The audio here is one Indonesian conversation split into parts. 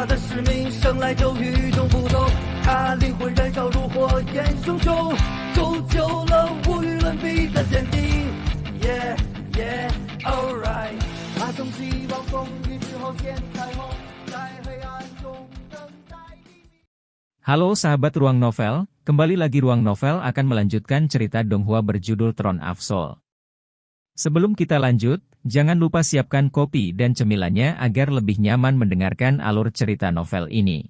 他的使命生来就与众不同，他灵魂燃烧如火焰熊熊，铸就了无与伦比的坚定。Yeah, yeah, alright。他从希望风雨之后见彩虹，在黑暗中等待黎明。Halo sahabat Ruang Novel, kembali lagi Ruang Novel akan melanjutkan cerita Donghua berjudul Throne of Soul. Sebelum kita lanjut, jangan lupa siapkan kopi dan cemilannya agar lebih nyaman mendengarkan alur cerita novel ini.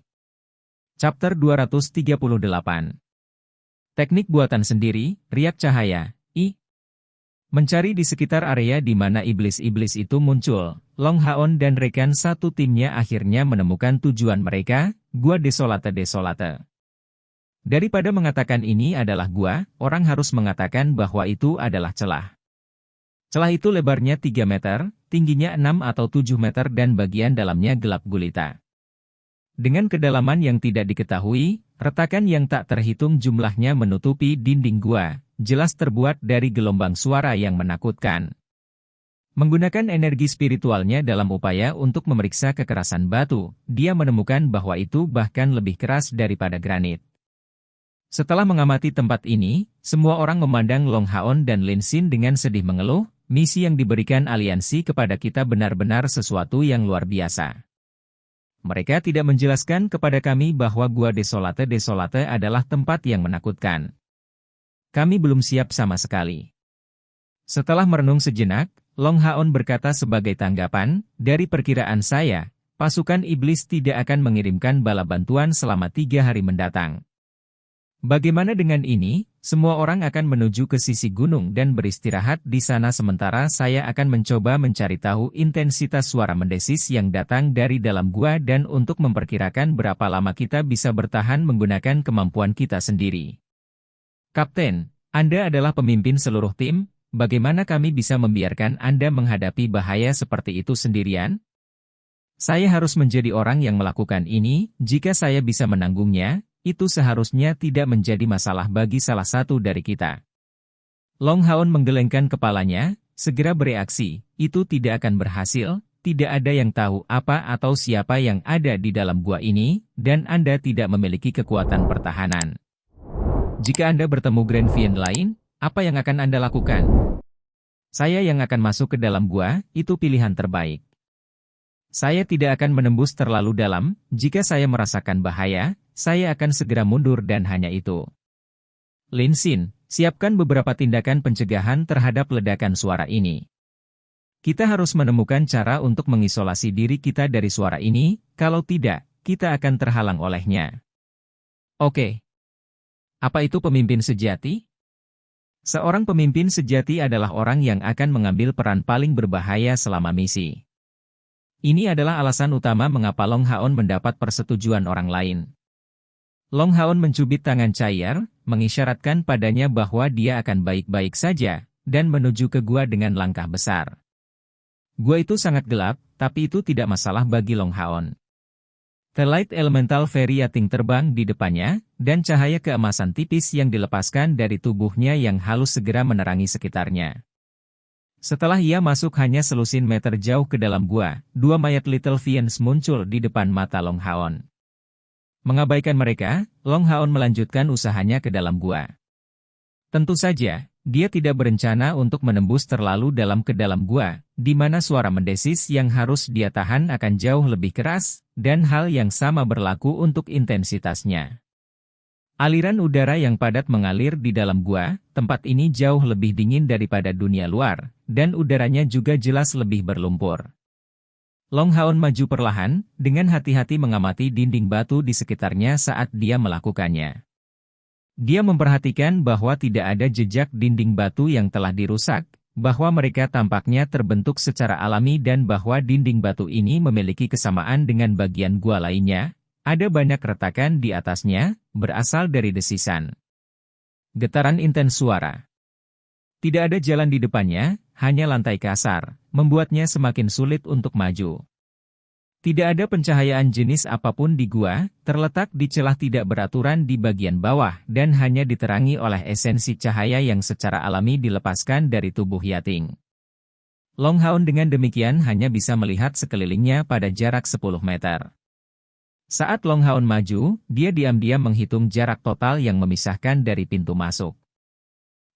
Chapter 238. Teknik buatan sendiri, riak cahaya, I. Mencari di sekitar area di mana iblis-iblis itu muncul, Long Haon dan rekan satu timnya akhirnya menemukan tujuan mereka, Gua Desolate. Daripada mengatakan ini adalah gua, orang harus mengatakan bahwa itu adalah celah. Celah itu lebarnya 3 meter, tingginya 6 atau 7 meter dan bagian dalamnya gelap gulita. Dengan kedalaman yang tidak diketahui, retakan yang tak terhitung jumlahnya menutupi dinding gua, jelas terbuat dari gelombang suara yang menakutkan. Menggunakan energi spiritualnya dalam upaya untuk memeriksa kekerasan batu, dia menemukan bahwa itu bahkan lebih keras daripada granit. Setelah mengamati tempat ini, semua orang memandang Long Haon dan Lin Xin dengan sedih mengeluh, misi yang diberikan aliansi kepada kita benar-benar sesuatu yang luar biasa. Mereka tidak menjelaskan kepada kami bahwa Gua Desolate adalah tempat yang menakutkan. Kami belum siap sama sekali. Setelah merenung sejenak, Long Haon berkata sebagai tanggapan, dari perkiraan saya, pasukan iblis tidak akan mengirimkan bala bantuan selama 3 hari mendatang. Bagaimana dengan ini? Semua orang akan menuju ke sisi gunung dan beristirahat di sana sementara saya akan mencoba mencari tahu intensitas suara mendesis yang datang dari dalam gua dan untuk memperkirakan berapa lama kita bisa bertahan menggunakan kemampuan kita sendiri. Kapten, Anda adalah pemimpin seluruh tim, bagaimana kami bisa membiarkan Anda menghadapi bahaya seperti itu sendirian? Saya harus menjadi orang yang melakukan ini, jika saya bisa menanggungnya. Itu seharusnya tidak menjadi masalah bagi salah satu dari kita. Long Haon menggelengkan kepalanya, segera bereaksi, itu tidak akan berhasil, tidak ada yang tahu apa atau siapa yang ada di dalam gua ini, dan Anda tidak memiliki kekuatan pertahanan. Jika Anda bertemu Grand Vien lain, apa yang akan Anda lakukan? Saya yang akan masuk ke dalam gua, itu pilihan terbaik. Saya tidak akan menembus terlalu dalam, jika saya merasakan bahaya, saya akan segera mundur dan hanya itu. Lin Xin, siapkan beberapa tindakan pencegahan terhadap ledakan suara ini. Kita harus menemukan cara untuk mengisolasi diri kita dari suara ini, kalau tidak, kita akan terhalang olehnya. Oke. Apa itu pemimpin sejati? Seorang pemimpin sejati adalah orang yang akan mengambil peran paling berbahaya selama misi. Ini adalah alasan utama mengapa Long Haon mendapat persetujuan orang lain. Long Haon mencubit tangan Chai'er, mengisyaratkan padanya bahwa dia akan baik-baik saja, dan menuju ke gua dengan langkah besar. Gua itu sangat gelap, tapi itu tidak masalah bagi Long Haon. The Light Elemental Fairy Yating terbang di depannya, dan cahaya keemasan tipis yang dilepaskan dari tubuhnya yang halus segera menerangi sekitarnya. Setelah ia masuk hanya selusin meter jauh ke dalam gua, 2 mayat Little Fiends muncul di depan mata Long Haon. Mengabaikan mereka, Long Haon melanjutkan usahanya ke dalam gua. Tentu saja, dia tidak berencana untuk menembus terlalu dalam ke dalam gua, di mana suara mendesis yang harus dia tahan akan jauh lebih keras, dan hal yang sama berlaku untuk intensitasnya. Aliran udara yang padat mengalir di dalam gua, tempat ini jauh lebih dingin daripada dunia luar, dan udaranya juga jelas lebih berlumpur. Long Haon maju perlahan, dengan hati-hati mengamati dinding batu di sekitarnya saat dia melakukannya. Dia memperhatikan bahwa tidak ada jejak dinding batu yang telah dirusak, bahwa mereka tampaknya terbentuk secara alami dan bahwa dinding batu ini memiliki kesamaan dengan bagian gua lainnya, ada banyak retakan di atasnya, berasal dari desisan. Getaran intens suara. Tidak ada jalan di depannya, hanya lantai kasar, membuatnya semakin sulit untuk maju. Tidak ada pencahayaan jenis apapun di gua, terletak di celah tidak beraturan di bagian bawah dan hanya diterangi oleh esensi cahaya yang secara alami dilepaskan dari tubuh Yating. Long Haon dengan demikian hanya bisa melihat sekelilingnya pada jarak 10 meter. Saat Long Haon maju, dia diam-diam menghitung jarak total yang memisahkan dari pintu masuk.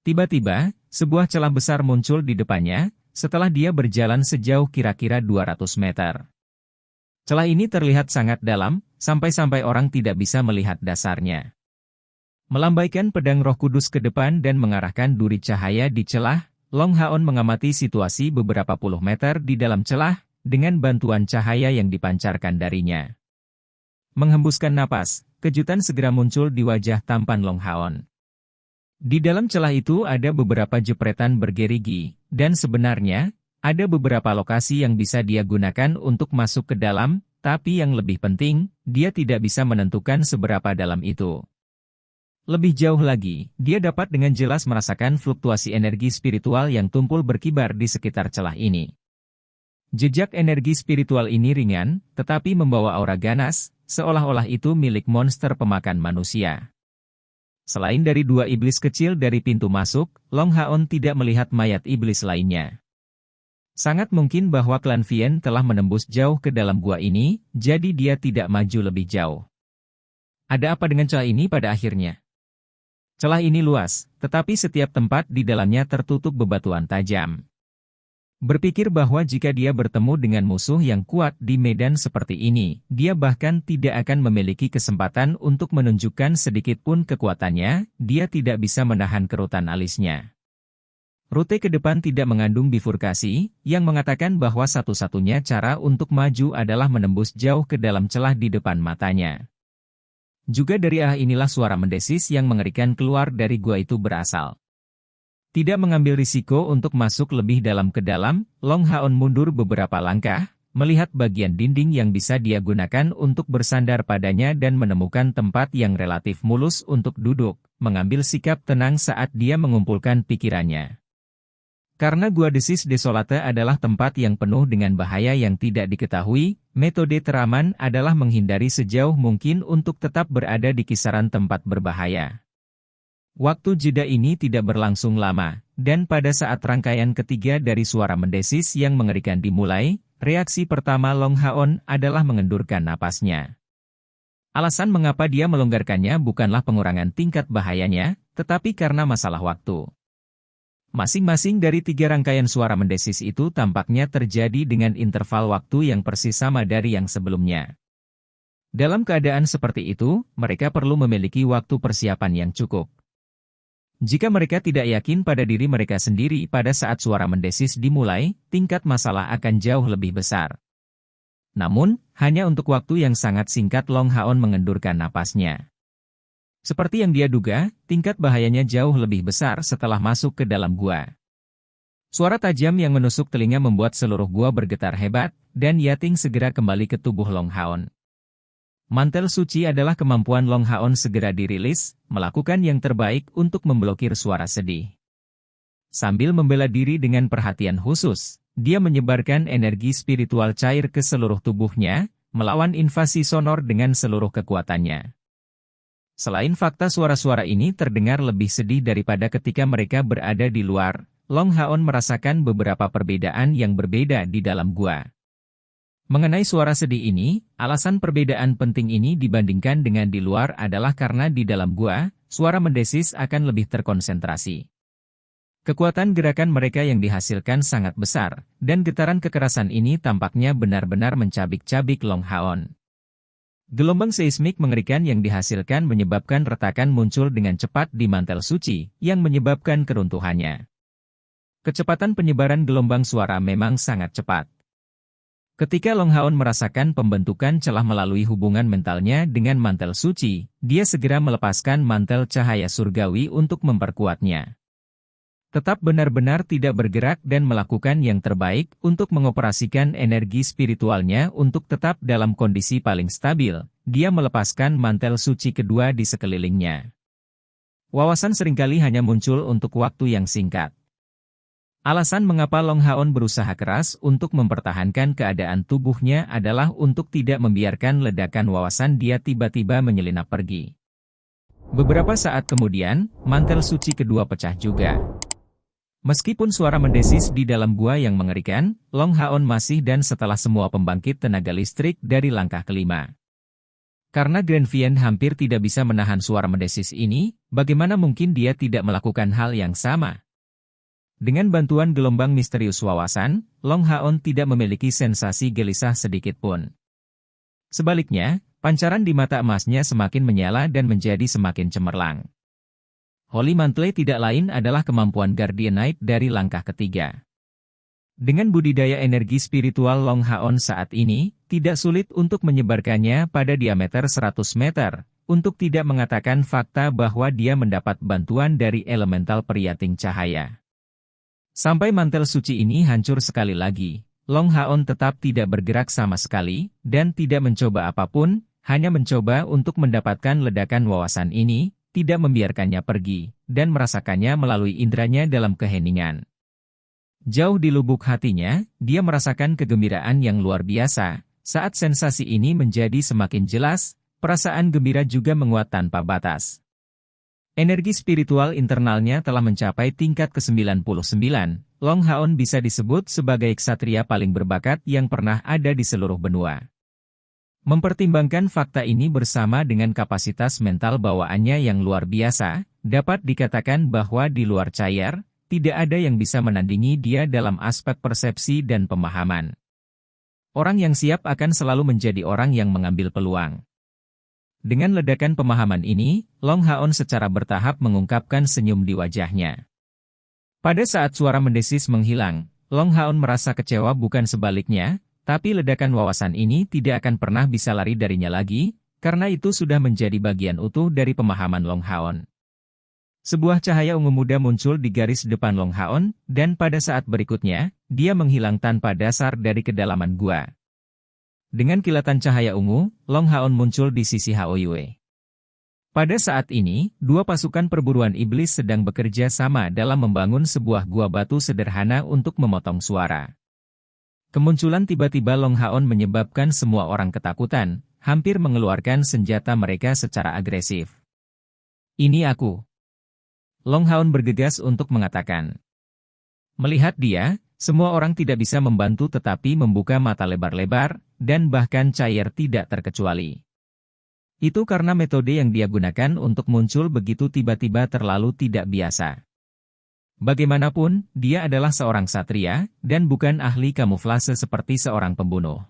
Tiba-tiba, sebuah celah besar muncul di depannya, setelah dia berjalan sejauh kira-kira 200 meter. Celah ini terlihat sangat dalam, sampai-sampai orang tidak bisa melihat dasarnya. Melambaikan pedang Roh Kudus ke depan dan mengarahkan duri cahaya di celah, Long Haon mengamati situasi beberapa puluh meter di dalam celah, dengan bantuan cahaya yang dipancarkan darinya. Menghembuskan napas, kejutan segera muncul di wajah tampan Long Haon. Di dalam celah itu ada beberapa jepretan bergerigi, dan sebenarnya, ada beberapa lokasi yang bisa dia gunakan untuk masuk ke dalam, tapi yang lebih penting, dia tidak bisa menentukan seberapa dalam itu. Lebih jauh lagi, dia dapat dengan jelas merasakan fluktuasi energi spiritual yang tumpul berkibar di sekitar celah ini. Jejak energi spiritual ini ringan, tetapi membawa aura ganas, seolah-olah itu milik monster pemakan manusia. Selain dari dua iblis kecil dari pintu masuk, Long Haon tidak melihat mayat iblis lainnya. Sangat mungkin bahwa klan Vien telah menembus jauh ke dalam gua ini, jadi dia tidak maju lebih jauh. Ada apa dengan celah ini pada akhirnya? Celah ini luas, tetapi setiap tempat di dalamnya tertutup bebatuan tajam. Berpikir bahwa jika dia bertemu dengan musuh yang kuat di medan seperti ini, dia bahkan tidak akan memiliki kesempatan untuk menunjukkan sedikit pun kekuatannya, dia tidak bisa menahan kerutan alisnya. Rute ke depan tidak mengandung bifurkasi, yang mengatakan bahwa satu-satunya cara untuk maju adalah menembus jauh ke dalam celah di depan matanya. Juga dari inilah suara mendesis yang mengerikan keluar dari gua itu berasal. Tidak mengambil risiko untuk masuk lebih dalam ke dalam, Long Haon mundur beberapa langkah, melihat bagian dinding yang bisa dia gunakan untuk bersandar padanya dan menemukan tempat yang relatif mulus untuk duduk, mengambil sikap tenang saat dia mengumpulkan pikirannya. Karena Gua Desis Desolate adalah tempat yang penuh dengan bahaya yang tidak diketahui, metode teraman adalah menghindari sejauh mungkin untuk tetap berada di kisaran tempat berbahaya. Waktu jeda ini tidak berlangsung lama, dan pada saat rangkaian ketiga dari suara mendesis yang mengerikan dimulai, reaksi pertama Long Haon adalah mengendurkan napasnya. Alasan mengapa dia melonggarkannya bukanlah pengurangan tingkat bahayanya, tetapi karena masalah waktu. Masing-masing dari tiga rangkaian suara mendesis itu tampaknya terjadi dengan interval waktu yang persis sama dari yang sebelumnya. Dalam keadaan seperti itu, mereka perlu memiliki waktu persiapan yang cukup. Jika mereka tidak yakin pada diri mereka sendiri pada saat suara mendesis dimulai, tingkat masalah akan jauh lebih besar. Namun, hanya untuk waktu yang sangat singkat Long Haon mengendurkan napasnya. Seperti yang dia duga, tingkat bahayanya jauh lebih besar setelah masuk ke dalam gua. Suara tajam yang menusuk telinga membuat seluruh gua bergetar hebat, dan Yating segera kembali ke tubuh Long Haon. Mantel suci adalah kemampuan Long Haon segera dirilis, melakukan yang terbaik untuk memblokir suara sedih. Sambil membela diri dengan perhatian khusus, dia menyebarkan energi spiritual cair ke seluruh tubuhnya, melawan invasi sonor dengan seluruh kekuatannya. Selain fakta suara-suara ini terdengar lebih sedih daripada ketika mereka berada di luar, Long Haon merasakan beberapa perbedaan yang berbeda di dalam gua. Mengenai suara sedih ini, alasan perbedaan penting ini dibandingkan dengan di luar adalah karena di dalam gua, suara mendesis akan lebih terkonsentrasi. Kekuatan gerakan mereka yang dihasilkan sangat besar, dan getaran kekerasan ini tampaknya benar-benar mencabik-cabik Long Haon. Gelombang seismik mengerikan yang dihasilkan menyebabkan retakan muncul dengan cepat di mantel suci, yang menyebabkan keruntuhannya. Kecepatan penyebaran gelombang suara memang sangat cepat. Ketika Long Haon merasakan pembentukan celah melalui hubungan mentalnya dengan mantel suci, dia segera melepaskan mantel cahaya surgawi untuk memperkuatnya. Tetap benar-benar tidak bergerak dan melakukan yang terbaik untuk mengoperasikan energi spiritualnya untuk tetap dalam kondisi paling stabil, dia melepaskan mantel suci kedua di sekelilingnya. Wawasan seringkali hanya muncul untuk waktu yang singkat. Alasan mengapa Long Haon berusaha keras untuk mempertahankan keadaan tubuhnya adalah untuk tidak membiarkan ledakan wawasan dia tiba-tiba menyelinap pergi. Beberapa saat kemudian, mantel suci kedua pecah juga. Meskipun suara mendesis di dalam gua yang mengerikan, Long Haon masih dan setelah semua pembangkit tenaga listrik dari langkah kelima. Karena Grenvien hampir tidak bisa menahan suara mendesis ini, bagaimana mungkin dia tidak melakukan hal yang sama? Dengan bantuan gelombang misterius wawasan, Long Haon tidak memiliki sensasi gelisah sedikit pun. Sebaliknya, pancaran di mata emasnya semakin menyala dan menjadi semakin cemerlang. Holy Mantle tidak lain adalah kemampuan Guardianite dari langkah ketiga. Dengan budidaya energi spiritual Long Haon saat ini, tidak sulit untuk menyebarkannya pada diameter 100 meter, untuk tidak mengatakan fakta bahwa dia mendapat bantuan dari elemental periating cahaya. Sampai mantel suci ini hancur sekali lagi, Long Haon tetap tidak bergerak sama sekali, dan tidak mencoba apapun, hanya mencoba untuk mendapatkan ledakan wawasan ini, tidak membiarkannya pergi, dan merasakannya melalui indranya dalam keheningan. Jauh di lubuk hatinya, dia merasakan kegembiraan yang luar biasa. Saat sensasi ini menjadi semakin jelas, perasaan gembira juga menguat tanpa batas. Energi spiritual internalnya telah mencapai tingkat ke-99. Long Haon bisa disebut sebagai ksatria paling berbakat yang pernah ada di seluruh benua. Mempertimbangkan fakta ini bersama dengan kapasitas mental bawaannya yang luar biasa, dapat dikatakan bahwa di luar Cair, tidak ada yang bisa menandingi dia dalam aspek persepsi dan pemahaman. Orang yang siap akan selalu menjadi orang yang mengambil peluang. Dengan ledakan pemahaman ini, Long Haon secara bertahap mengungkapkan senyum di wajahnya. Pada saat suara mendesis menghilang, Long Haon merasa kecewa bukan sebaliknya, tapi ledakan wawasan ini tidak akan pernah bisa lari darinya lagi, karena itu sudah menjadi bagian utuh dari pemahaman Long Haon. Sebuah cahaya ungu muda muncul di garis depan Long Haon, dan pada saat berikutnya, dia menghilang tanpa dasar dari kedalaman gua. Dengan kilatan cahaya ungu, Long Haon muncul di sisi Hao Yue. Pada saat ini, dua pasukan perburuan iblis sedang bekerja sama dalam membangun sebuah gua batu sederhana untuk memotong suara. Kemunculan tiba-tiba Long Haon menyebabkan semua orang ketakutan, hampir mengeluarkan senjata mereka secara agresif. Ini aku. Long Haon bergegas untuk mengatakan. Melihat dia, semua orang tidak bisa membantu tetapi membuka mata lebar-lebar, dan bahkan Cair tidak terkecuali. Itu karena metode yang dia gunakan untuk muncul begitu tiba-tiba terlalu tidak biasa. Bagaimanapun, dia adalah seorang satria, dan bukan ahli kamuflase seperti seorang pembunuh.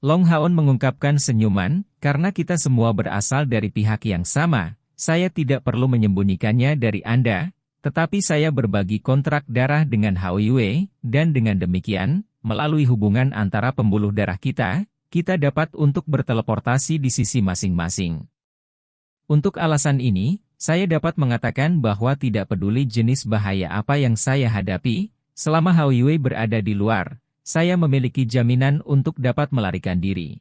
Long Haon mengungkapkan senyuman, karena kita semua berasal dari pihak yang sama. Saya tidak perlu menyembunyikannya dari Anda, tetapi saya berbagi kontrak darah dengan Hao Yue, dan dengan demikian, melalui hubungan antara pembuluh darah kita dapat untuk berteleportasi di sisi masing-masing. Untuk alasan ini, saya dapat mengatakan bahwa tidak peduli jenis bahaya apa yang saya hadapi, selama Hao Yue berada di luar, saya memiliki jaminan untuk dapat melarikan diri.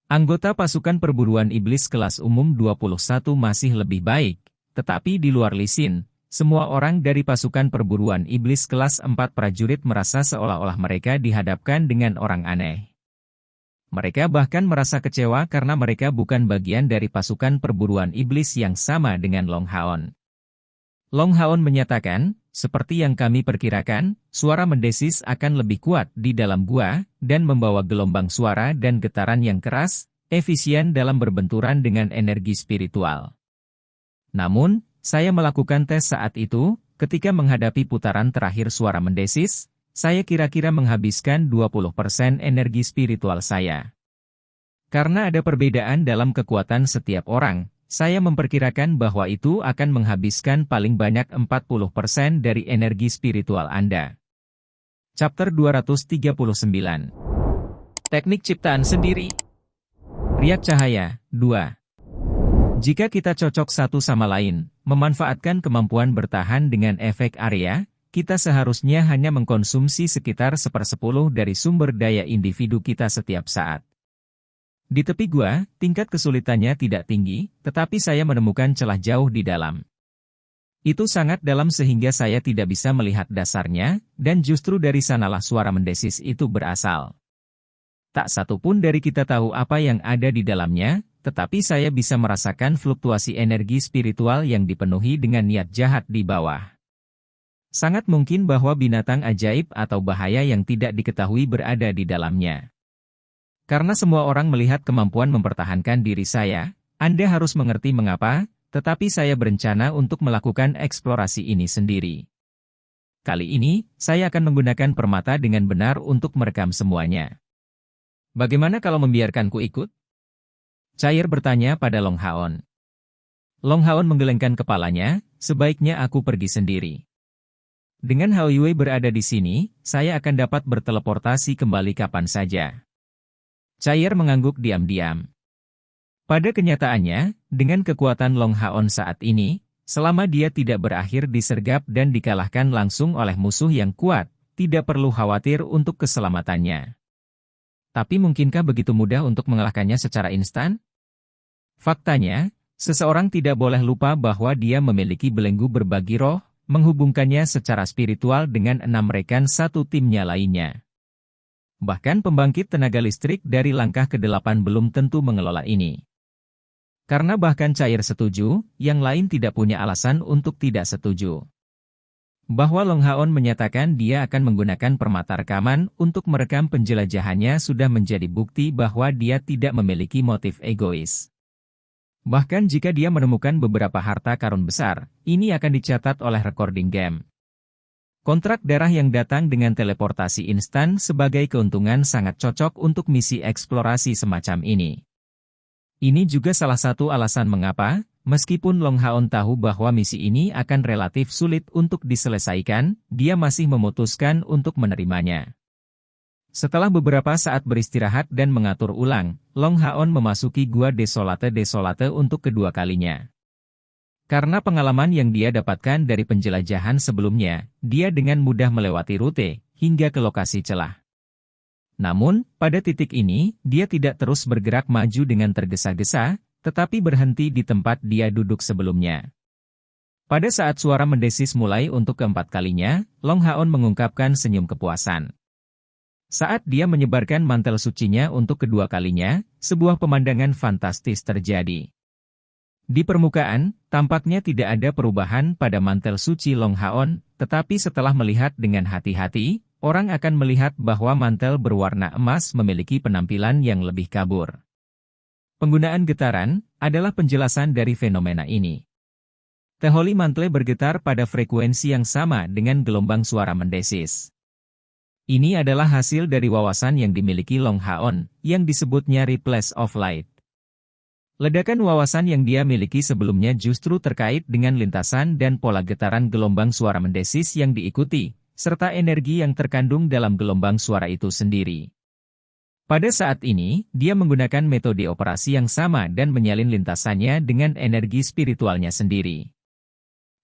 Anggota pasukan perburuan iblis kelas umum 21 masih lebih baik, tetapi di luar Li Xin, semua orang dari pasukan perburuan iblis kelas 4 prajurit merasa seolah-olah mereka dihadapkan dengan orang aneh. Mereka bahkan merasa kecewa karena mereka bukan bagian dari pasukan perburuan iblis yang sama dengan Long Haon. Long Haon menyatakan, seperti yang kami perkirakan, suara mendesis akan lebih kuat di dalam gua, dan membawa gelombang suara dan getaran yang keras, efisien dalam berbenturan dengan energi spiritual. Namun, saya melakukan tes saat itu, ketika menghadapi putaran terakhir suara mendesis, saya kira-kira menghabiskan 20% energi spiritual saya. Karena ada perbedaan dalam kekuatan setiap orang, saya memperkirakan bahwa itu akan menghabiskan paling banyak 40% dari energi spiritual Anda. Chapter 239. Teknik ciptaan sendiri. Riak cahaya, 2. Jika kita cocok satu sama lain, memanfaatkan kemampuan bertahan dengan efek area, kita seharusnya hanya mengkonsumsi sekitar 1/10 dari sumber daya individu kita setiap saat. Di tepi gua, tingkat kesulitannya tidak tinggi, tetapi saya menemukan celah jauh di dalam. Itu sangat dalam sehingga saya tidak bisa melihat dasarnya, dan justru dari sanalah suara mendesis itu berasal. Tak satu pun dari kita tahu apa yang ada di dalamnya, tetapi saya bisa merasakan fluktuasi energi spiritual yang dipenuhi dengan niat jahat di bawah. Sangat mungkin bahwa binatang ajaib atau bahaya yang tidak diketahui berada di dalamnya. Karena semua orang melihat kemampuan mempertahankan diri saya, Anda harus mengerti mengapa, tetapi saya berencana untuk melakukan eksplorasi ini sendiri. Kali ini, saya akan menggunakan permata dengan benar untuk merekam semuanya. Bagaimana kalau membiarkanku ikut? Chair bertanya pada Long Haon. Long Haon menggelengkan kepalanya, sebaiknya aku pergi sendiri. Dengan Hao Yue berada di sini, saya akan dapat berteleportasi kembali kapan saja. Chair mengangguk diam-diam. Pada kenyataannya, dengan kekuatan Long Haon saat ini, selama dia tidak berakhir disergap dan dikalahkan langsung oleh musuh yang kuat, tidak perlu khawatir untuk keselamatannya. Tapi mungkinkah begitu mudah untuk mengalahkannya secara instan? Faktanya, seseorang tidak boleh lupa bahwa dia memiliki belenggu berbagi roh, menghubungkannya secara spiritual dengan 6 rekan satu timnya lainnya. Bahkan pembangkit tenaga listrik dari langkah ke-8 belum tentu mengelola ini. Karena bahkan Chair setuju, yang lain tidak punya alasan untuk tidak setuju. Bahwa Long Haon menyatakan dia akan menggunakan permata rekaman untuk merekam penjelajahannya sudah menjadi bukti bahwa dia tidak memiliki motif egois. Bahkan jika dia menemukan beberapa harta karun besar, ini akan dicatat oleh recording game. Kontrak darah yang datang dengan teleportasi instan sebagai keuntungan sangat cocok untuk misi eksplorasi semacam ini. Ini juga salah satu alasan mengapa, meskipun Long Haon tahu bahwa misi ini akan relatif sulit untuk diselesaikan, dia masih memutuskan untuk menerimanya. Setelah beberapa saat beristirahat dan mengatur ulang, Long Haon memasuki Gua Desolate untuk kedua kalinya. Karena pengalaman yang dia dapatkan dari penjelajahan sebelumnya, dia dengan mudah melewati rute, hingga ke lokasi celah. Namun, pada titik ini, dia tidak terus bergerak maju dengan tergesa-gesa, tetapi berhenti di tempat dia duduk sebelumnya. Pada saat suara mendesis mulai untuk keempat kalinya, Long Haon mengungkapkan senyum kepuasan. Saat dia menyebarkan mantel sucinya untuk kedua kalinya, sebuah pemandangan fantastis terjadi. Di permukaan, tampaknya tidak ada perubahan pada mantel suci Long Haon, tetapi setelah melihat dengan hati-hati, orang akan melihat bahwa mantel berwarna emas memiliki penampilan yang lebih kabur. Penggunaan getaran adalah penjelasan dari fenomena ini. The Holy Mantle bergetar pada frekuensi yang sama dengan gelombang suara mendesis. Ini adalah hasil dari wawasan yang dimiliki Long Haon, yang disebutnya Ripples of Light. Ledakan wawasan yang dia miliki sebelumnya justru terkait dengan lintasan dan pola getaran gelombang suara mendesis yang diikuti, serta energi yang terkandung dalam gelombang suara itu sendiri. Pada saat ini, dia menggunakan metode operasi yang sama dan menyalin lintasannya dengan energi spiritualnya sendiri.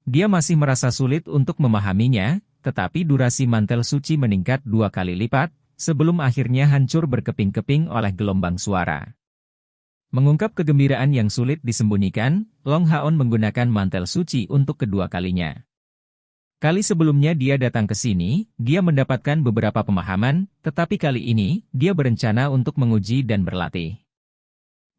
Dia masih merasa sulit untuk memahaminya, tetapi durasi mantel suci meningkat 2 kali lipat, sebelum akhirnya hancur berkeping-keping oleh gelombang suara. Mengungkap kegembiraan yang sulit disembunyikan, Long Haon menggunakan mantel suci untuk kedua kalinya. Kali sebelumnya dia datang ke sini, dia mendapatkan beberapa pemahaman, tetapi kali ini, dia berencana untuk menguji dan berlatih.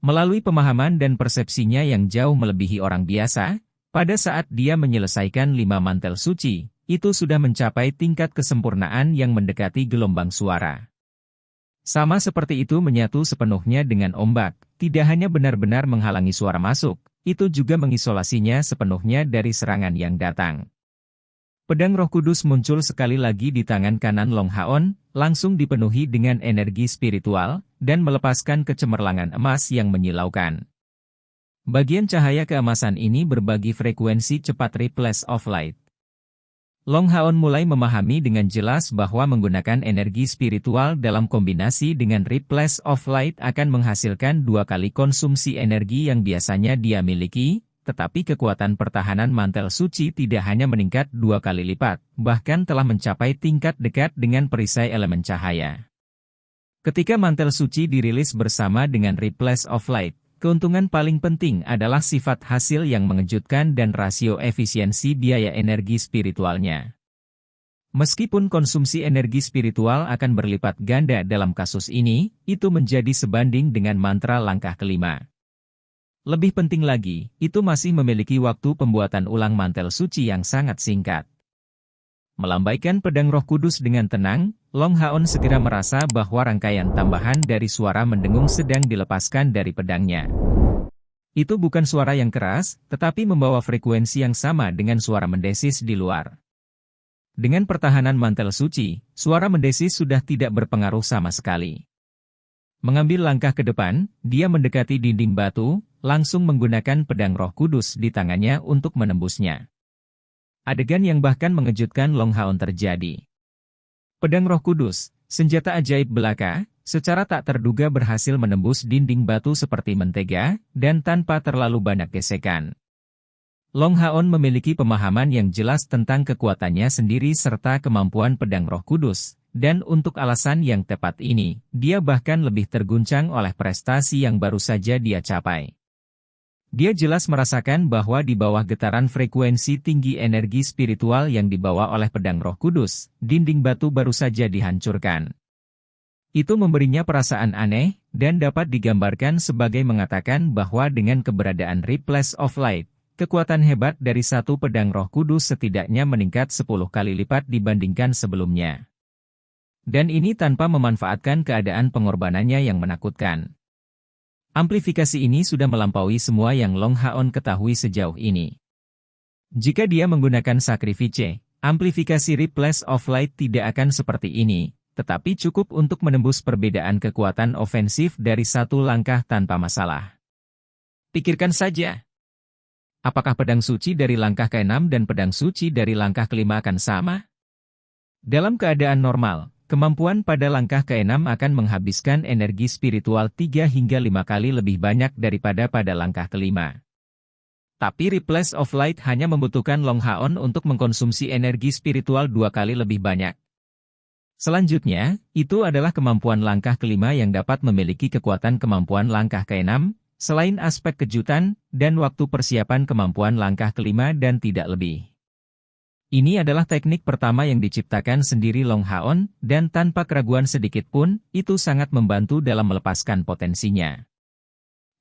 Melalui pemahaman dan persepsinya yang jauh melebihi orang biasa, pada saat dia menyelesaikan 5 mantel suci, itu sudah mencapai tingkat kesempurnaan yang mendekati gelombang suara. Sama seperti itu menyatu sepenuhnya dengan ombak, tidak hanya benar-benar menghalangi suara masuk, itu juga mengisolasinya sepenuhnya dari serangan yang datang. Pedang Roh Kudus muncul sekali lagi di tangan kanan Long Haon, langsung dipenuhi dengan energi spiritual, dan melepaskan kecemerlangan emas yang menyilaukan. Bagian cahaya keemasan ini berbagi frekuensi cepat Ripples of Light. Long Haon mulai memahami dengan jelas bahwa menggunakan energi spiritual dalam kombinasi dengan Ripples of Light akan menghasilkan 2 kali konsumsi energi yang biasanya dia miliki, tetapi kekuatan pertahanan mantel suci tidak hanya meningkat 2 kali lipat, bahkan telah mencapai tingkat dekat dengan perisai elemen cahaya. Ketika mantel suci dirilis bersama dengan Ripples of Light, keuntungan paling penting adalah sifat hasil yang mengejutkan dan rasio efisiensi biaya energi spiritualnya. Meskipun konsumsi energi spiritual akan berlipat ganda dalam kasus ini, itu menjadi sebanding dengan mantra langkah kelima. Lebih penting lagi, itu masih memiliki waktu pembuatan ulang mantel suci yang sangat singkat. Melambaikan pedang Roh Kudus dengan tenang, Long Haon segera merasa bahwa rangkaian tambahan dari suara mendengung sedang dilepaskan dari pedangnya. Itu bukan suara yang keras, tetapi membawa frekuensi yang sama dengan suara mendesis di luar. Dengan pertahanan mantel suci, suara mendesis sudah tidak berpengaruh sama sekali. Mengambil langkah ke depan, dia mendekati dinding batu, langsung menggunakan pedang Roh Kudus di tangannya untuk menembusnya. Adegan yang bahkan mengejutkan Long Haon terjadi. Pedang Roh Kudus, senjata ajaib belaka, secara tak terduga berhasil menembus dinding batu seperti mentega, dan tanpa terlalu banyak gesekan. Long Haon memiliki pemahaman yang jelas tentang kekuatannya sendiri serta kemampuan pedang Roh Kudus, dan untuk alasan yang tepat ini, dia bahkan lebih terguncang oleh prestasi yang baru saja dia capai. Dia jelas merasakan bahwa di bawah getaran frekuensi tinggi energi spiritual yang dibawa oleh pedang Roh Kudus, dinding batu baru saja dihancurkan. Itu memberinya perasaan aneh, dan dapat digambarkan sebagai mengatakan bahwa dengan keberadaan Ripples of Light, kekuatan hebat dari satu pedang Roh Kudus setidaknya meningkat 10 kali lipat dibandingkan sebelumnya. Dan ini tanpa memanfaatkan keadaan pengorbanannya yang menakutkan. Amplifikasi ini sudah melampaui semua yang Long Haon ketahui sejauh ini. Jika dia menggunakan Sacrifice, amplifikasi Ripples of Light tidak akan seperti ini, tetapi cukup untuk menembus perbedaan kekuatan ofensif dari satu langkah tanpa masalah. Pikirkan saja. Apakah pedang suci dari langkah ke-6 dan pedang suci dari langkah ke-5 akan sama? Dalam keadaan normal, kemampuan pada langkah ke-6 akan menghabiskan energi spiritual 3 hingga 5 kali lebih banyak daripada pada langkah ke-5. Tapi Ripples of Light hanya membutuhkan Long Haon untuk mengkonsumsi energi spiritual 2 kali lebih banyak. Selanjutnya, itu adalah kemampuan langkah ke-5 yang dapat memiliki kekuatan kemampuan langkah ke-6, selain aspek kejutan, dan waktu persiapan kemampuan langkah ke-5 dan tidak lebih. Ini adalah teknik pertama yang diciptakan sendiri Long Haon, dan tanpa keraguan sedikit pun, itu sangat membantu dalam melepaskan potensinya.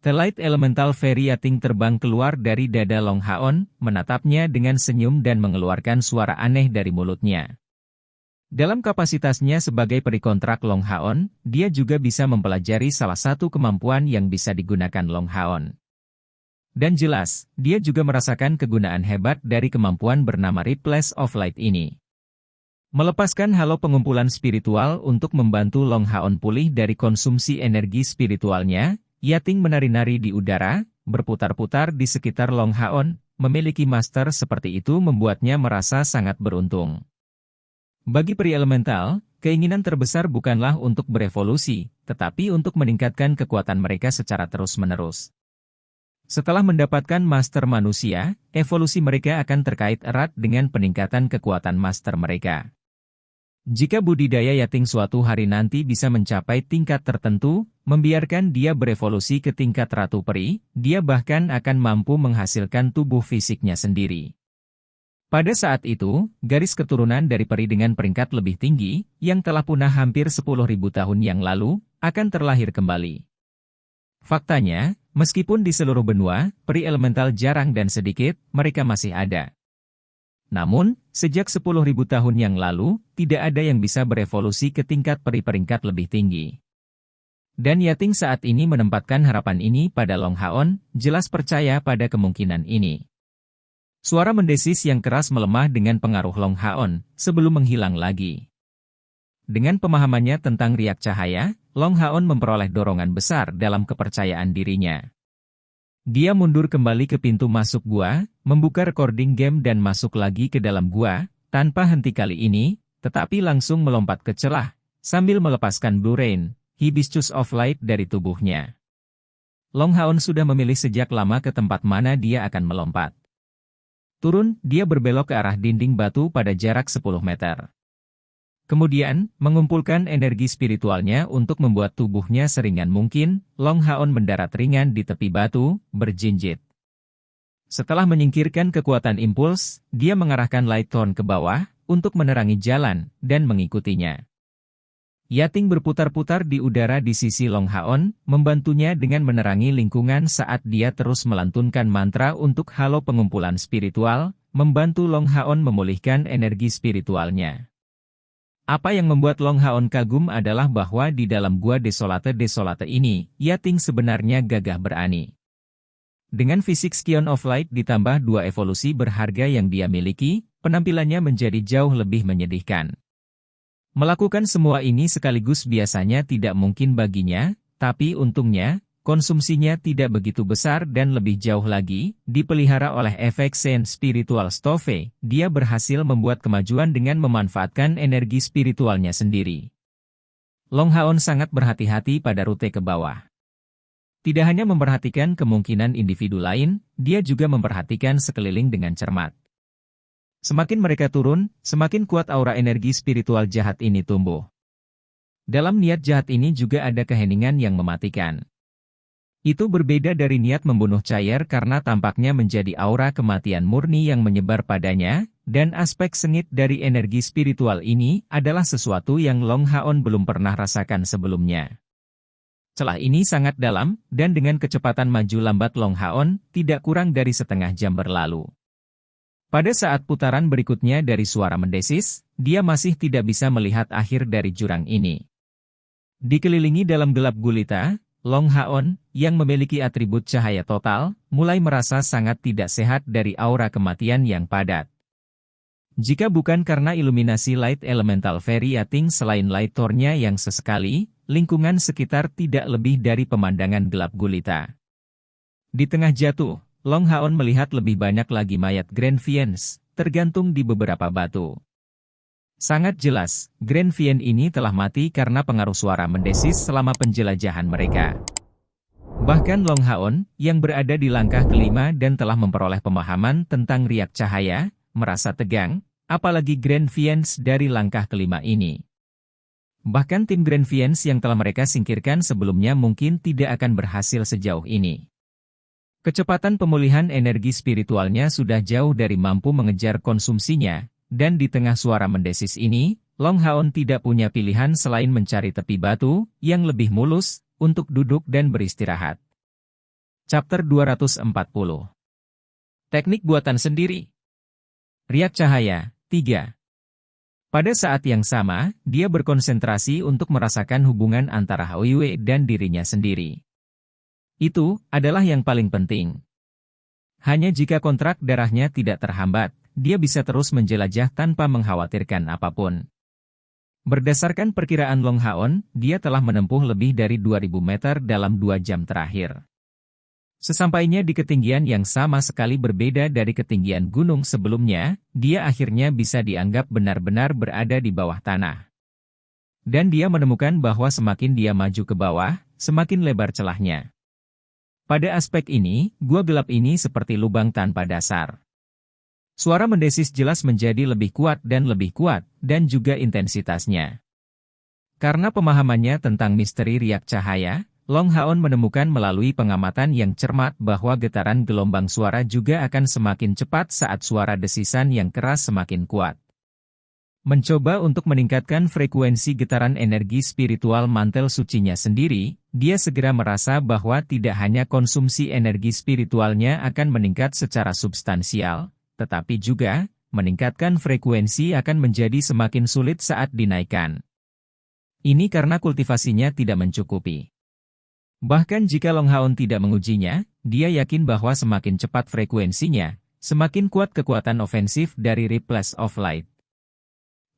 The Light Elemental Fairy Yating terbang keluar dari dada Long Haon, menatapnya dengan senyum dan mengeluarkan suara aneh dari mulutnya. Dalam kapasitasnya sebagai perikontrak Long Haon, dia juga bisa mempelajari salah satu kemampuan yang bisa digunakan Long Haon. Dan jelas, dia juga merasakan kegunaan hebat dari kemampuan bernama Ripples of Light ini. Melepaskan halo pengumpulan spiritual untuk membantu Long Haon pulih dari konsumsi energi spiritualnya, Yating menari-nari di udara, berputar-putar di sekitar Long Haon, memiliki master seperti itu membuatnya merasa sangat beruntung. Bagi peri elemental, keinginan terbesar bukanlah untuk berevolusi, tetapi untuk meningkatkan kekuatan mereka secara terus-menerus. Setelah mendapatkan master manusia, evolusi mereka akan terkait erat dengan peningkatan kekuatan master mereka. Jika budidaya Yating suatu hari nanti bisa mencapai tingkat tertentu, membiarkan dia berevolusi ke tingkat ratu peri, dia bahkan akan mampu menghasilkan tubuh fisiknya sendiri. Pada saat itu, garis keturunan dari peri dengan peringkat lebih tinggi, yang telah punah hampir 10.000 tahun yang lalu, akan terlahir kembali. Faktanya, meskipun di seluruh benua, peri elemental jarang dan sedikit, mereka masih ada. Namun, sejak 10.000 tahun yang lalu, tidak ada yang bisa berevolusi ke tingkat peri peringkat lebih tinggi. Dan Yating saat ini menempatkan harapan ini pada Long Haon, jelas percaya pada kemungkinan ini. Suara mendesis yang keras melemah dengan pengaruh Long Haon, sebelum menghilang lagi. Dengan pemahamannya tentang riak cahaya, Long Haon memperoleh dorongan besar dalam kepercayaan dirinya. Dia mundur kembali ke pintu masuk gua, membuka recording game dan masuk lagi ke dalam gua, tanpa henti kali ini, tetapi langsung melompat ke celah, sambil melepaskan Blue Rain, Hibiscus of Light dari tubuhnya. Long Haon sudah memilih sejak lama ke tempat mana dia akan melompat. Turun, dia berbelok ke arah dinding batu pada jarak 10 meter. Kemudian, mengumpulkan energi spiritualnya untuk membuat tubuhnya seringan mungkin, Long Haon mendarat ringan di tepi batu, berjinjit. Setelah menyingkirkan kekuatan impuls, dia mengarahkan Light Thorn ke bawah, untuk menerangi jalan, dan mengikutinya. Yating berputar-putar di udara di sisi Long Haon, membantunya dengan menerangi lingkungan saat dia terus melantunkan mantra untuk halo pengumpulan spiritual, membantu Long Haon memulihkan energi spiritualnya. Apa yang membuat Long Haon kagum adalah bahwa di dalam gua desolate ini, Yating sebenarnya gagah berani. Dengan fisik Scion of Light ditambah 2 evolusi berharga yang dia miliki, penampilannya menjadi jauh lebih menyedihkan. Melakukan semua ini sekaligus biasanya tidak mungkin baginya, tapi untungnya, konsumsinya tidak begitu besar dan lebih jauh lagi, dipelihara oleh efek Sen Spiritual Stove, dia berhasil membuat kemajuan dengan memanfaatkan energi spiritualnya sendiri. Long Haon sangat berhati-hati pada rute ke bawah. Tidak hanya memperhatikan kemungkinan individu lain, dia juga memperhatikan sekeliling dengan cermat. Semakin mereka turun, semakin kuat aura energi spiritual jahat ini tumbuh. Dalam niat jahat ini juga ada keheningan yang mematikan. Itu berbeda dari niat membunuh Chair karena tampaknya menjadi aura kematian murni yang menyebar padanya, dan aspek sengit dari energi spiritual ini adalah sesuatu yang Long Haon belum pernah rasakan sebelumnya. Celah ini sangat dalam, dan dengan kecepatan maju lambat Long Haon, tidak kurang dari setengah jam berlalu. Pada saat putaran berikutnya dari suara mendesis, dia masih tidak bisa melihat akhir dari jurang ini. Dikelilingi dalam gelap gulita, Long Haon, yang memiliki atribut cahaya total, mulai merasa sangat tidak sehat dari aura kematian yang padat. Jika bukan karena iluminasi Light Elemental Fairy Yating selain Light Thorn-nya yang sesekali, lingkungan sekitar tidak lebih dari pemandangan gelap gulita. Di tengah jatuh, Long Haon melihat lebih banyak lagi mayat Grand Fiends, tergantung di beberapa batu. Sangat jelas, Grand Fien ini telah mati karena pengaruh suara mendesis selama penjelajahan mereka. Bahkan Long Haon, yang berada di langkah kelima dan telah memperoleh pemahaman tentang riak cahaya, merasa tegang, apalagi Grand Fiends dari langkah kelima ini. Bahkan tim Grand Fiends yang telah mereka singkirkan sebelumnya mungkin tidak akan berhasil sejauh ini. Kecepatan pemulihan energi spiritualnya sudah jauh dari mampu mengejar konsumsinya. Dan di tengah suara mendesis ini, Long Haon tidak punya pilihan selain mencari tepi batu, yang lebih mulus, untuk duduk dan beristirahat. Chapter 240. Teknik buatan sendiri. Riak cahaya, 3. Pada saat yang sama, dia berkonsentrasi untuk merasakan hubungan antara Haoyue dan dirinya sendiri. Itu adalah yang paling penting. Hanya jika kontrak darahnya tidak terhambat, dia bisa terus menjelajah tanpa mengkhawatirkan apapun. Berdasarkan perkiraan Long Haon, dia telah menempuh lebih dari 2000 meter dalam 2 jam terakhir. Sesampainya di ketinggian yang sama sekali berbeda dari ketinggian gunung sebelumnya, dia akhirnya bisa dianggap benar-benar berada di bawah tanah. Dan dia menemukan bahwa semakin dia maju ke bawah, semakin lebar celahnya. Pada aspek ini, gua gelap ini seperti lubang tanpa dasar. Suara mendesis jelas menjadi lebih kuat, dan juga intensitasnya. Karena pemahamannya tentang misteri riak cahaya, Long Haon menemukan melalui pengamatan yang cermat bahwa getaran gelombang suara juga akan semakin cepat saat suara desisan yang keras semakin kuat. Mencoba untuk meningkatkan frekuensi getaran energi spiritual mantel sucinya sendiri, dia segera merasa bahwa tidak hanya konsumsi energi spiritualnya akan meningkat secara substansial, tetapi juga, meningkatkan frekuensi akan menjadi semakin sulit saat dinaikkan. Ini karena kultivasinya tidak mencukupi. Bahkan jika Long Haon tidak mengujinya, dia yakin bahwa semakin cepat frekuensinya, semakin kuat kekuatan ofensif dari Ripples of Light.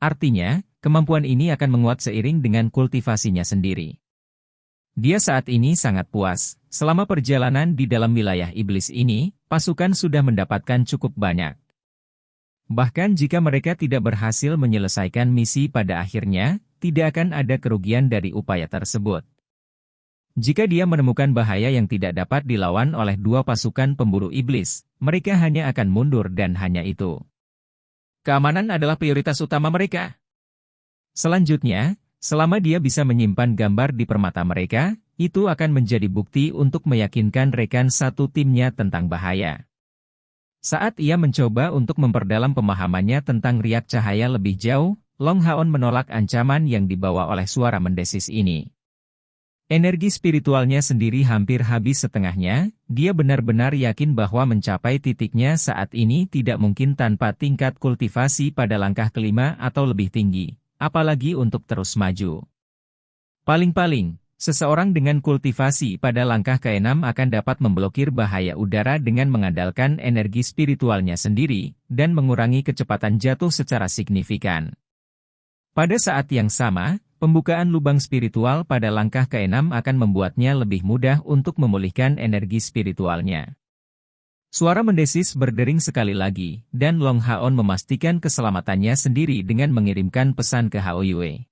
Artinya, kemampuan ini akan menguat seiring dengan kultivasinya sendiri. Dia saat ini sangat puas. Selama perjalanan di dalam wilayah iblis ini, pasukan sudah mendapatkan cukup banyak. Bahkan jika mereka tidak berhasil menyelesaikan misi pada akhirnya, tidak akan ada kerugian dari upaya tersebut. Jika dia menemukan bahaya yang tidak dapat dilawan oleh 2 pasukan pemburu iblis, mereka hanya akan mundur dan hanya itu. Keamanan adalah prioritas utama mereka. Selanjutnya, selama dia bisa menyimpan gambar di permata mereka, itu akan menjadi bukti untuk meyakinkan rekan satu timnya tentang bahaya. Saat ia mencoba untuk memperdalam pemahamannya tentang riak cahaya lebih jauh, Long Haon menolak ancaman yang dibawa oleh suara mendesis ini. Energi spiritualnya sendiri hampir habis setengahnya, dia benar-benar yakin bahwa mencapai titiknya saat ini tidak mungkin tanpa tingkat kultivasi pada langkah kelima atau lebih tinggi, apalagi untuk terus maju. Paling-paling, seseorang dengan kultivasi pada langkah ke-6 akan dapat memblokir bahaya udara dengan mengandalkan energi spiritualnya sendiri, dan mengurangi kecepatan jatuh secara signifikan. Pada saat yang sama, pembukaan lubang spiritual pada langkah ke-6 akan membuatnya lebih mudah untuk memulihkan energi spiritualnya. Suara mendesis berdering sekali lagi, dan Long Haon memastikan keselamatannya sendiri dengan mengirimkan pesan ke Hao Yue.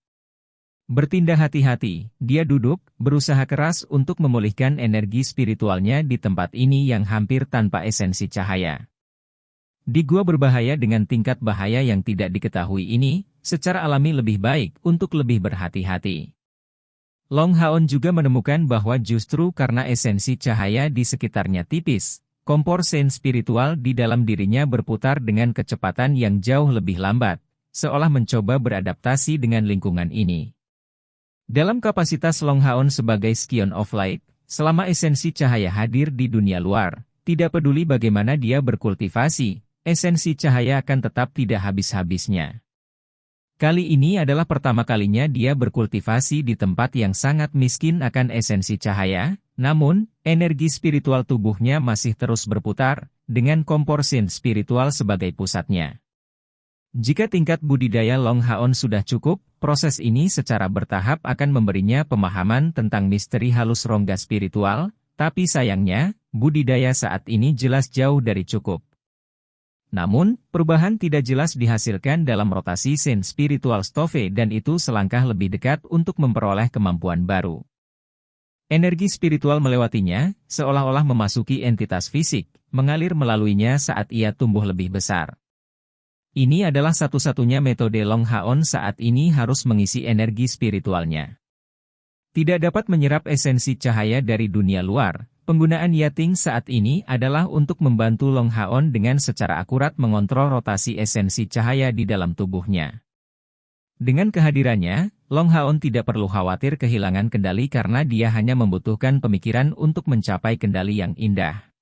Bertindak hati-hati, dia duduk, berusaha keras untuk memulihkan energi spiritualnya di tempat ini yang hampir tanpa esensi cahaya. Di gua berbahaya dengan tingkat bahaya yang tidak diketahui ini, secara alami lebih baik untuk lebih berhati-hati. Long Haon juga menemukan bahwa justru karena esensi cahaya di sekitarnya tipis, kompor sen spiritual di dalam dirinya berputar dengan kecepatan yang jauh lebih lambat, seolah mencoba beradaptasi dengan lingkungan ini. Dalam kapasitas Long Haon sebagai Scion of Light, selama esensi cahaya hadir di dunia luar, tidak peduli bagaimana dia berkultivasi, esensi cahaya akan tetap tidak habis-habisnya. Kali ini adalah pertama kalinya dia berkultivasi di tempat yang sangat miskin akan esensi cahaya, namun, energi spiritual tubuhnya masih terus berputar, dengan kompor sin spiritual sebagai pusatnya. Jika tingkat budidaya Long Haon sudah cukup, proses ini secara bertahap akan memberinya pemahaman tentang misteri halus rongga spiritual, tapi sayangnya, budidaya saat ini jelas jauh dari cukup. Namun, perubahan tidak jelas dihasilkan dalam rotasi sen spiritual Stove dan itu selangkah lebih dekat untuk memperoleh kemampuan baru. Energi spiritual melewatinya, seolah-olah memasuki entitas fisik, mengalir melaluinya saat ia tumbuh lebih besar. Ini adalah satu-satunya metode Long Haon saat ini harus mengisi energi spiritualnya. Tidak dapat menyerap esensi cahaya dari dunia luar. Penggunaan Yating saat ini adalah untuk membantu Long Haon dengan secara akurat mengontrol rotasi esensi cahaya di dalam tubuhnya. Dengan kehadirannya, Long Haon tidak perlu khawatir kehilangan kendali karena dia hanya membutuhkan pemikiran untuk mencapai kendali yang indah.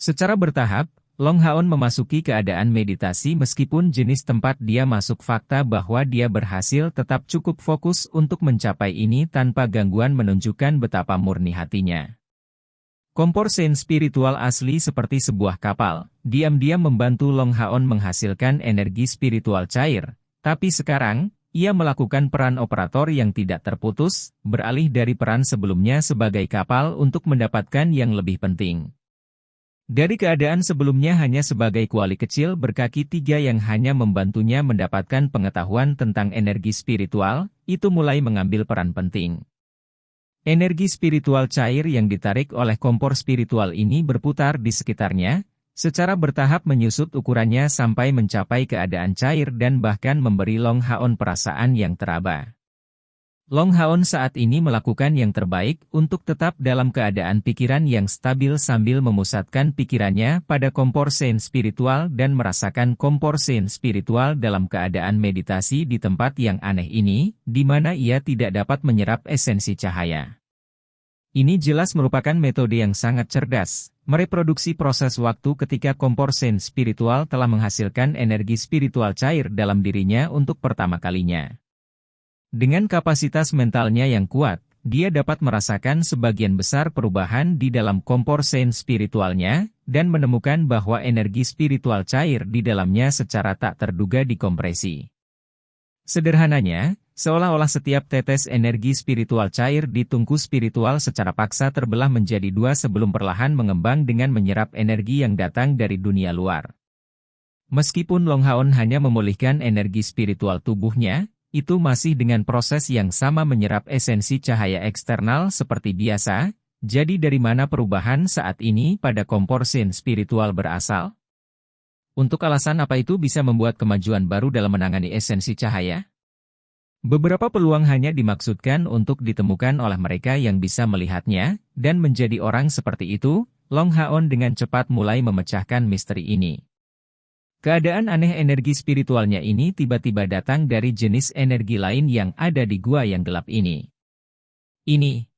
Secara bertahap, Long Haon memasuki keadaan meditasi meskipun jenis tempat dia masuk fakta bahwa dia berhasil tetap cukup fokus untuk mencapai ini tanpa gangguan menunjukkan betapa murni hatinya. Kompor sen spiritual asli seperti sebuah kapal, diam-diam membantu Long Haon menghasilkan energi spiritual cair, tapi sekarang, ia melakukan peran operator yang tidak terputus, beralih dari peran sebelumnya sebagai kapal untuk mendapatkan yang lebih penting. Dari keadaan sebelumnya hanya sebagai kuali kecil berkaki 3 yang hanya membantunya mendapatkan pengetahuan tentang energi spiritual, itu mulai mengambil peran penting. Energi spiritual cair yang ditarik oleh kompor spiritual ini berputar di sekitarnya, secara bertahap menyusut ukurannya sampai mencapai keadaan cair dan bahkan memberi Long Haon perasaan yang teraba. Long Haon saat ini melakukan yang terbaik untuk tetap dalam keadaan pikiran yang stabil sambil memusatkan pikirannya pada kompor sen spiritual dan merasakan kompor sen spiritual dalam keadaan meditasi di tempat yang aneh ini, di mana ia tidak dapat menyerap esensi cahaya. Ini jelas merupakan metode yang sangat cerdas, mereproduksi proses waktu ketika kompor sen spiritual telah menghasilkan energi spiritual cair dalam dirinya untuk pertama kalinya. Dengan kapasitas mentalnya yang kuat, dia dapat merasakan sebagian besar perubahan di dalam kompor sen spiritualnya, dan menemukan bahwa energi spiritual cair di dalamnya secara tak terduga dikompresi. Sederhananya, seolah-olah setiap tetes energi spiritual cair di tungku spiritual secara paksa terbelah menjadi 2 sebelum perlahan mengembang dengan menyerap energi yang datang dari dunia luar. Meskipun Long Haon hanya memulihkan energi spiritual tubuhnya, itu masih dengan proses yang sama menyerap esensi cahaya eksternal seperti biasa. Jadi dari mana perubahan saat ini pada kompor sen spiritual berasal? Untuk alasan apa itu bisa membuat kemajuan baru dalam menangani esensi cahaya? Beberapa peluang hanya dimaksudkan untuk ditemukan oleh mereka yang bisa melihatnya, dan menjadi orang seperti itu, Long Haon dengan cepat mulai memecahkan misteri ini. Keadaan aneh energi spiritualnya ini tiba-tiba datang dari jenis energi lain yang ada di gua yang gelap ini. Ini.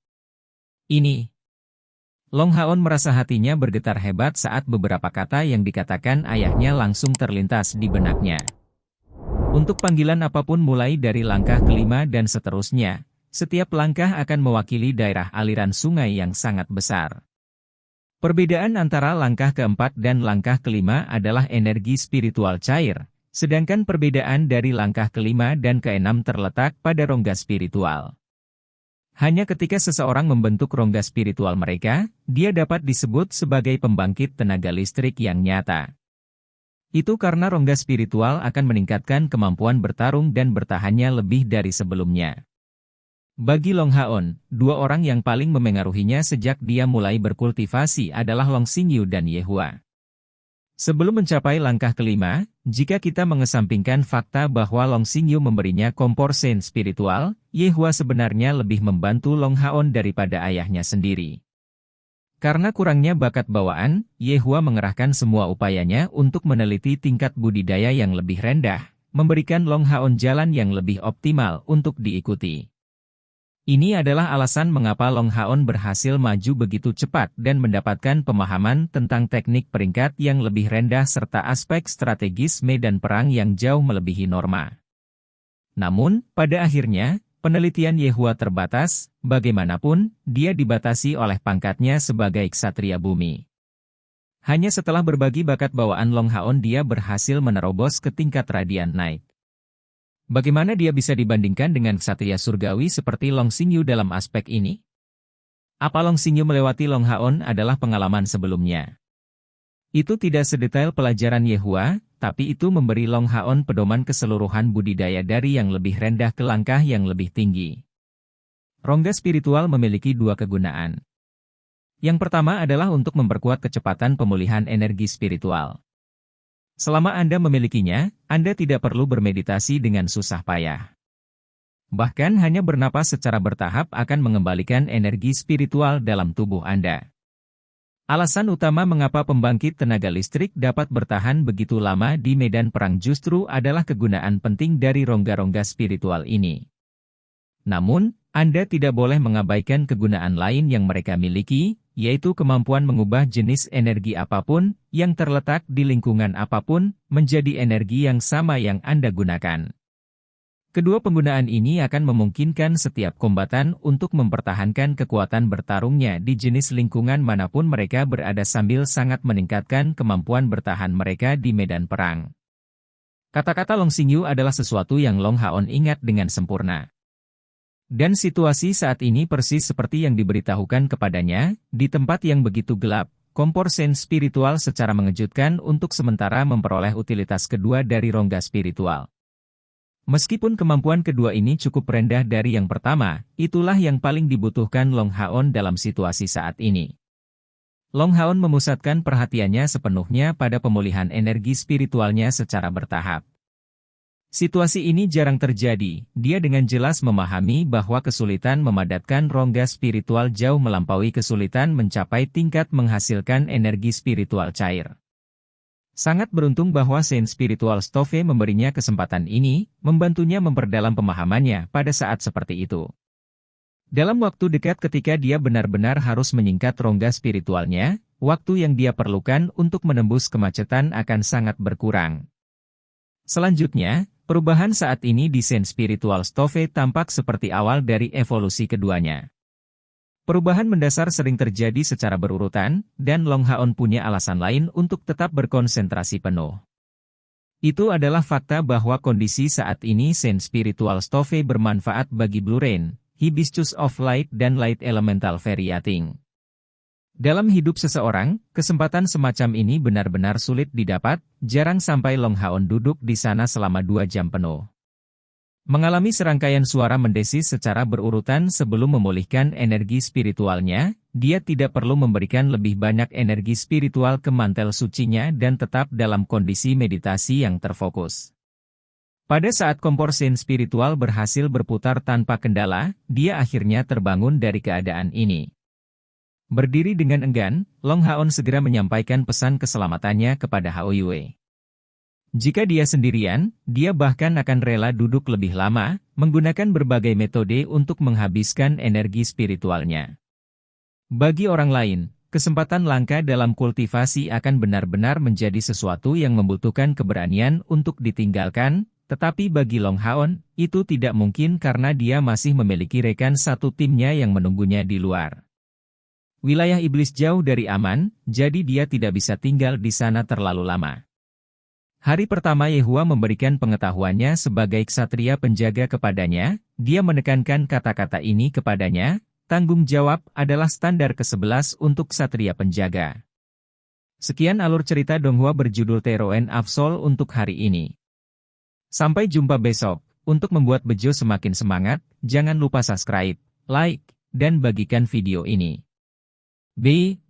Long Haon merasa hatinya bergetar hebat saat beberapa kata yang dikatakan ayahnya langsung terlintas di benaknya. Untuk panggilan apapun mulai dari langkah kelima dan seterusnya, setiap langkah akan mewakili daerah aliran sungai yang sangat besar. Perbedaan antara langkah keempat dan langkah kelima adalah energi spiritual cair, sedangkan perbedaan dari langkah kelima dan keenam terletak pada rongga spiritual. Hanya ketika seseorang membentuk rongga spiritual mereka, dia dapat disebut sebagai pembangkit tenaga listrik yang nyata. Itu karena rongga spiritual akan meningkatkan kemampuan bertarung dan bertahannya lebih dari sebelumnya. Bagi Long Haon, dua orang yang paling memengaruhinya sejak dia mulai berkultivasi adalah Long Xingyu dan Ye Hua. Sebelum mencapai langkah kelima, jika kita mengesampingkan fakta bahwa Long Xingyu memberinya kompor sen spiritual, Ye Hua sebenarnya lebih membantu Long Haon daripada ayahnya sendiri. Karena kurangnya bakat bawaan, Ye Hua mengerahkan semua upayanya untuk meneliti tingkat budidaya yang lebih rendah, memberikan Long Haon jalan yang lebih optimal untuk diikuti. Ini adalah alasan mengapa Long Haon berhasil maju begitu cepat dan mendapatkan pemahaman tentang teknik peringkat yang lebih rendah serta aspek strategis medan perang yang jauh melebihi norma. Namun, pada akhirnya, penelitian Ye Hua terbatas, bagaimanapun, dia dibatasi oleh pangkatnya sebagai ksatria bumi. Hanya setelah berbagi bakat bawaan Long Haon dia berhasil menerobos ke tingkat Radiant Knight. Bagaimana dia bisa dibandingkan dengan ksatria surgawi seperti Long Xingyu dalam aspek ini? Apa Long Xingyu melewati Long Haon adalah pengalaman sebelumnya. Itu tidak sedetail pelajaran Ye Hua, tapi itu memberi Long Haon pedoman keseluruhan budidaya dari yang lebih rendah ke langkah yang lebih tinggi. Rongga spiritual memiliki dua kegunaan. Yang pertama adalah untuk memperkuat kecepatan pemulihan energi spiritual. Selama Anda memilikinya, Anda tidak perlu bermeditasi dengan susah payah. Bahkan hanya bernapas secara bertahap akan mengembalikan energi spiritual dalam tubuh Anda. Alasan utama mengapa pembangkit tenaga listrik dapat bertahan begitu lama di medan perang justru adalah kegunaan penting dari rongga-rongga spiritual ini. Namun, Anda tidak boleh mengabaikan kegunaan lain yang mereka miliki, yaitu kemampuan mengubah jenis energi apapun, yang terletak di lingkungan apapun, menjadi energi yang sama yang Anda gunakan. Kedua penggunaan ini akan memungkinkan setiap kombatan untuk mempertahankan kekuatan bertarungnya di jenis lingkungan manapun mereka berada sambil sangat meningkatkan kemampuan bertahan mereka di medan perang. Kata-kata Long Xingyu adalah sesuatu yang Long Haon ingat dengan sempurna. Dan situasi saat ini persis seperti yang diberitahukan kepadanya, di tempat yang begitu gelap, kompor sen spiritual secara mengejutkan untuk sementara memperoleh utilitas kedua dari rongga spiritual. Meskipun kemampuan kedua ini cukup rendah dari yang pertama, itulah yang paling dibutuhkan Long Haon dalam situasi saat ini. Long Haon memusatkan perhatiannya sepenuhnya pada pemulihan energi spiritualnya secara bertahap. Situasi ini jarang terjadi, dia dengan jelas memahami bahwa kesulitan memadatkan rongga spiritual jauh melampaui kesulitan mencapai tingkat menghasilkan energi spiritual cair. Sangat beruntung bahwa Sen Spiritual Stove memberinya kesempatan ini, membantunya memperdalam pemahamannya pada saat seperti itu. Dalam waktu dekat ketika dia benar-benar harus menyingkat rongga spiritualnya, waktu yang dia perlukan untuk menembus kemacetan akan sangat berkurang. Selanjutnya, perubahan saat ini di Sen Spiritual Stove tampak seperti awal dari evolusi keduanya. Perubahan mendasar sering terjadi secara berurutan, dan Long Haon punya alasan lain untuk tetap berkonsentrasi penuh. Itu adalah fakta bahwa kondisi saat ini Sen Spiritual Stove bermanfaat bagi Blue Rain, Hibiscus of Light dan Light Elemental Variating. Dalam hidup seseorang, kesempatan semacam ini benar-benar sulit didapat, jarang sampai Long Haon duduk di sana selama 2 jam penuh. Mengalami serangkaian suara mendesis secara berurutan sebelum memulihkan energi spiritualnya, dia tidak perlu memberikan lebih banyak energi spiritual ke mantel sucinya dan tetap dalam kondisi meditasi yang terfokus. Pada saat kompor sen spiritual berhasil berputar tanpa kendala, dia akhirnya terbangun dari keadaan ini. Berdiri dengan enggan, Long Haon segera menyampaikan pesan keselamatannya kepada Hao Yue. Jika dia sendirian, dia bahkan akan rela duduk lebih lama, menggunakan berbagai metode untuk menghabiskan energi spiritualnya. Bagi orang lain, Kesempatan langka dalam kultivasi akan benar-benar menjadi sesuatu yang membutuhkan keberanian untuk ditinggalkan, tetapi bagi Long Haon, itu tidak mungkin karena dia masih memiliki rekan satu timnya yang menunggunya di luar. Wilayah iblis jauh dari aman, jadi dia tidak bisa tinggal di sana terlalu lama. Hari pertama Yehua memberikan pengetahuannya sebagai ksatria penjaga kepadanya, dia menekankan kata-kata ini kepadanya, tanggung jawab adalah standar ke-11 untuk ksatria penjaga. Sekian alur cerita Donghua berjudul Teroen Absol untuk hari ini. Sampai jumpa besok. Untuk membuat Bejo semakin semangat, jangan lupa subscribe, like, dan bagikan video ini. B.